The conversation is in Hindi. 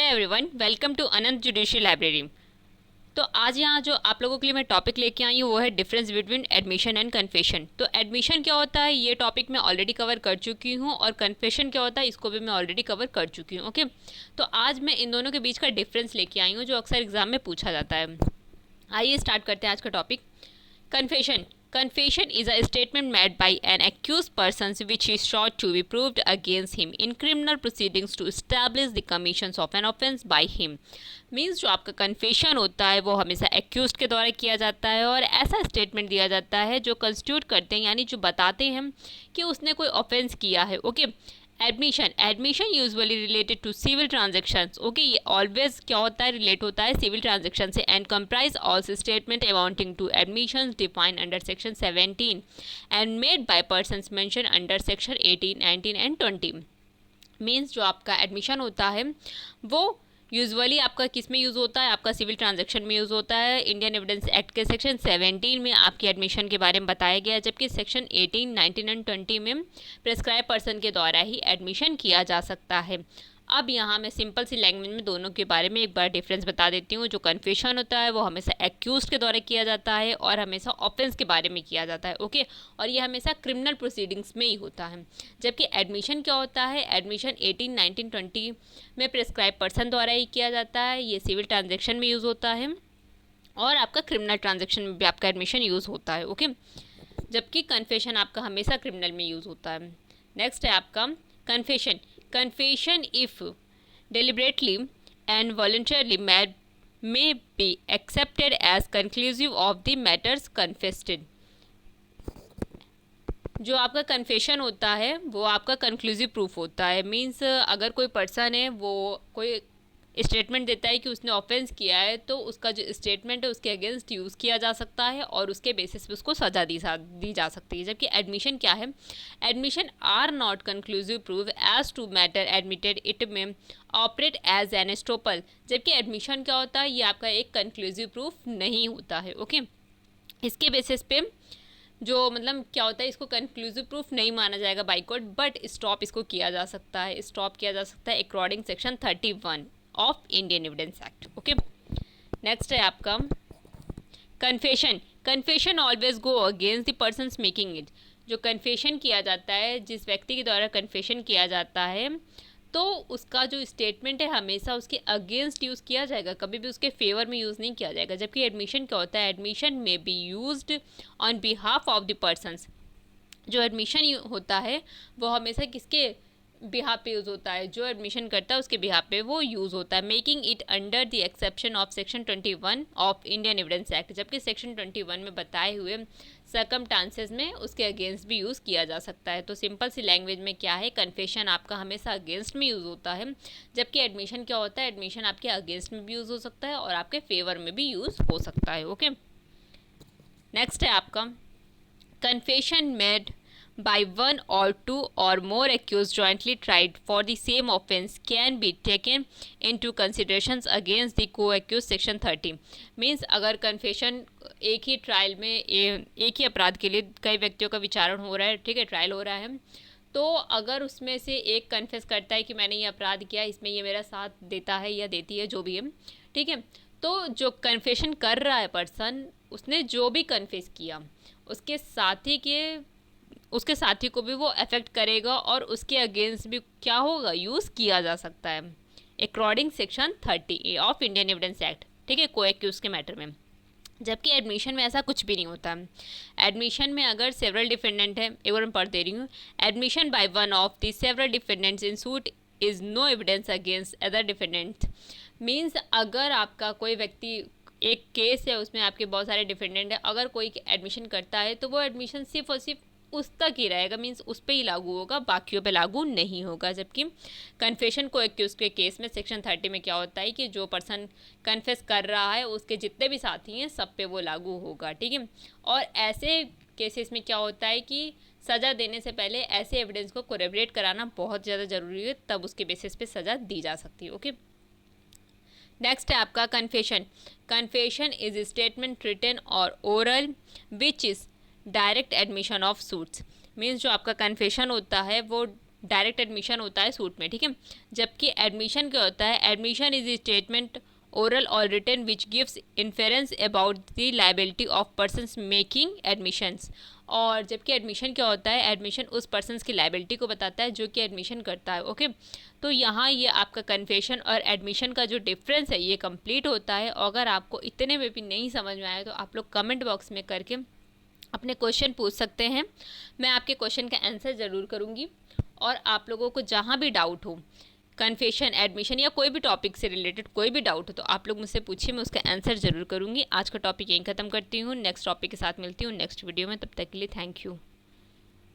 Everyone, welcome to Anant judicial library. तो आज यहाँ जो आप लोगों के लिए मैं टॉपिक लेके आई हूँ वो है difference between admission and confession. तो एडमिशन क्या होता है ये टॉपिक मैं ऑलरेडी कवर कर चुकी हूँ और कन्फेशन क्या होता है इसको भी मैं ऑलरेडी कवर कर चुकी हूँ। ओके, तो आज मैं इन दोनों के बीच का डिफरेंस लेके आई हूँ जो अक्सर एग्जाम में पूछा जाता है। आइए स्टार्ट करते हैं आज का topic. Confession is a statement made by an accused person which is sought to be proved against him in criminal proceedings to establish the commission of an offense by him। Means जो आपका कन्फेशन होता है वो हमेशा एक्यूज्ड के द्वारा किया जाता है और ऐसा स्टेटमेंट दिया जाता है जो कंस्टिट्यूट करते हैं यानी जो बताते हैं कि उसने कोई ऑफेंस किया है। Okay, admission usually related to civil transactions. Okay, ये ऑलवेज क्या होता है, रिलेट होता है सिविल ट्रांजेक्शन से। And comprise also statement amounting to admission defined under section 17 and made by persons mention under section 18, 19 and 20। Means जो आपका एडमिशन होता है वो यूजुअली आपका किस में यूज़ होता है, आपका सिविल ट्रांजैक्शन में यूज़ होता है। इंडियन एविडेंस एक्ट के सेक्शन 17 में आपकी एडमिशन के बारे में बताया गया है, जबकि सेक्शन 18, 19 एंड 20 में प्रेस्क्राइब पर्सन के द्वारा ही एडमिशन किया जा सकता है। अब यहाँ मैं सिंपल सी लैंग्वेज में दोनों के बारे में एक बार डिफरेंस बता देती हूँ। जो कन्फेशन होता है वो हमेशा एक्यूज्ड के द्वारा किया जाता है और हमेशा ऑफेंस के बारे में किया जाता है। ओके, और ये हमेशा क्रिमिनल प्रोसीडिंग्स में ही होता है। जबकि एडमिशन क्या होता है, एडमिशन 18, 19, 20 में प्रेस्क्राइब पर्सन द्वारा ही किया जाता है। ये सिविल ट्रांजेक्शन में यूज़ होता है और आपका क्रिमिनल ट्रांजेक्शन में भी आपका एडमिशन यूज़ होता है। ओके, जबकि कन्फेशन आपका हमेशा क्रिमिनल में यूज़ होता है। नेक्स्ट है आपका confession. Confession, if deliberately and voluntarily made, may be accepted as conclusive of the matters confessed। जो आपका कन्फेशन होता है वो आपका कंक्लूसिव प्रूफ होता है। मीन्स अगर कोई पर्सन है वो कोई स्टेटमेंट देता है कि उसने ऑफेंस किया है तो उसका जो स्टेटमेंट है उसके अगेंस्ट यूज़ किया जा सकता है और उसके बेसिस पे उसको सज़ा दी जा सकती है। जबकि एडमिशन क्या है, admission are not conclusive proof as to matter admitted, it may operate as an estoppel. जबकि एडमिशन क्या होता है, ये आपका एक कंक्लूसिव प्रूफ नहीं होता है। ओके, इसके बेसिस पे जो मतलब क्या होता है, इसको कंक्लूसिव प्रूफ नहीं माना जाएगा बाई कोर्ट, बट स्टॉप इसको किया जा सकता है, स्टॉप किया जा सकता है according section 31 of Indian evidence act. Okay, next है आपका confession. Confession always go against the person making it. जो कन्फेशन किया जाता है, जिस व्यक्ति के द्वारा कन्फेशन किया जाता है तो उसका जो स्टेटमेंट है हमेशा उसके अगेंस्ट यूज़ किया जाएगा, कभी भी उसके फेवर में यूज़ नहीं किया जाएगा। जबकि एडमिशन क्या होता है, एडमिशन में be used on behalf of the persons. जो एडमिशन होता है वो हमेशा किसके बिहाफ पे यूज़ होता है, जो एडमिशन करता है उसके बिहाफ पे वो यूज़ होता है। Making it under the exception of section 21 of Indian evidence act. जबकि सेक्शन 21 में बताए हुए सर्कमस्टांसेस में उसके अगेंस्ट भी यूज़ किया जा सकता है। तो सिंपल सी लैंग्वेज में क्या है, कन्फेशन आपका हमेशा अगेंस्ट में यूज़ होता है, जबकि एडमिशन क्या होता है, एडमिशन आपके अगेंस्ट में भी यूज़ हो सकता है और आपके फेवर में भी यूज़ हो सकता है। ओके, नेक्स्ट है आपका confession made by one or two or more accused jointly tried for the same offense can be taken into considerations against the co-accused section 30। Means अगर कन्फेशन एक ही ट्रायल में एक ही अपराध के लिए कई व्यक्तियों का विचारण हो रहा है, ठीक है, ट्रायल हो रहा है, तो अगर उसमें से एक कन्फेस करता है कि मैंने ये अपराध किया, इसमें ये मेरा साथ देता है या देती है, जो भी है, ठीक है, तो जो कन्फेशन कर रहा है पर्सन, उसने जो भी कन्फेस किया उसके साथी को भी वो अफेक्ट करेगा और उसके अगेंस्ट भी क्या होगा, यूज़ किया जा सकता है according section 30 of Indian evidence act, ठीक है, को-एक्यूज के मैटर में। जबकि एडमिशन में ऐसा कुछ भी नहीं होता। एडमिशन में अगर सेवरल डिफेंडेंट है, एक बार मैं पढ़ दे रही हूँ, admission by one of the several defendants in suit is no evidence against other defendants. Means अगर आपका कोई व्यक्ति, एक केस है उसमें आपके बहुत सारे डिफेंडेंट है, अगर कोई एडमिशन करता है तो वो एडमिशन सिर्फ और सिर्फ उस तक ही रहेगा, मीन्स उस पर ही लागू होगा, बाकियों पे लागू नहीं होगा। जबकि कन्फेशन को एक्यूज के केस में सेक्शन 30 में क्या होता है कि जो पर्सन कन्फेस कर रहा है उसके जितने भी साथी हैं सब पे वो लागू होगा, ठीक है। और ऐसे केसेस में क्या होता है कि सज़ा देने से पहले ऐसे एविडेंस को कोरेबरेट कराना बहुत ज़्यादा ज़रूरी है, तब उसके बेसिस पे सज़ा दी जा सकती है। ओके, नेक्स्ट है आपका confession. Confession is statement written और oral which is direct admission of suits. Means जो आपका कन्फेशन होता है वो डायरेक्ट एडमिशन होता है सूट में, ठीक है। जबकि एडमिशन क्या होता है, admission is a statement oral और written which gives inference about the liability of persons making admissions. और जबकि एडमिशन क्या होता है, एडमिशन उस पर्सनस की लाइबिलिटी को बताता है जो कि एडमिशन करता है, ओके। तो यहाँ ये आपका कन्फेशन और एडमिशन का जो डिफरेंस है ये कंप्लीट होता है। अगर आपको इतने में भी नहीं समझ में आया तो आप लोग कमेंट बॉक्स में करके अपने क्वेश्चन पूछ सकते हैं, मैं आपके क्वेश्चन का आंसर ज़रूर करूँगी। और आप लोगों को जहाँ भी डाउट हो, कन्फेशन, एडमिशन या कोई भी टॉपिक से रिलेटेड कोई भी डाउट हो तो आप लोग मुझसे पूछिए, मैं उसका आंसर ज़रूर करूँगी। आज का टॉपिक यहीं ख़त्म करती हूँ, नेक्स्ट टॉपिक के साथ मिलती हूँ नेक्स्ट वीडियो में। तब तक के लिए थैंक यू।